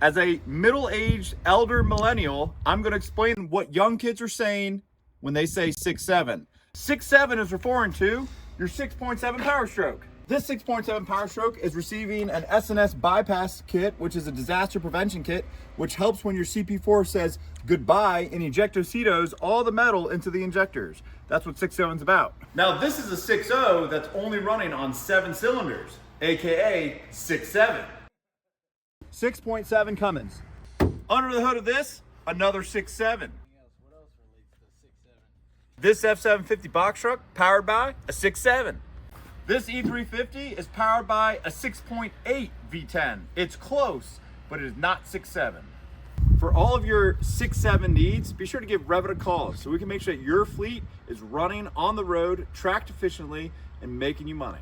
As a middle-aged elder millennial, I'm going to explain what young kids are saying when they say 6.7. 6.7 is referring to your 6.7 Powerstroke. This 6.7 Powerstroke is receiving an S&S bypass kit, which is a disaster prevention kit, which helps when your CP4 says goodbye and ejectocitos all the metal into the injectors. That's what 6.7 is about. Now this is a 6.0 that's only running on 7 cylinders, AKA 6.7. 6.7 Cummins. Under the hood of this, another 6.7. This F750 box truck powered by a 6.7. This E350 is powered by a 6.8 V10. It's close, but it is not 6.7. For all of your 6.7 needs, be sure to give Revit a call so we can make sure that your fleet is running on the road, tracked efficiently, and making you money.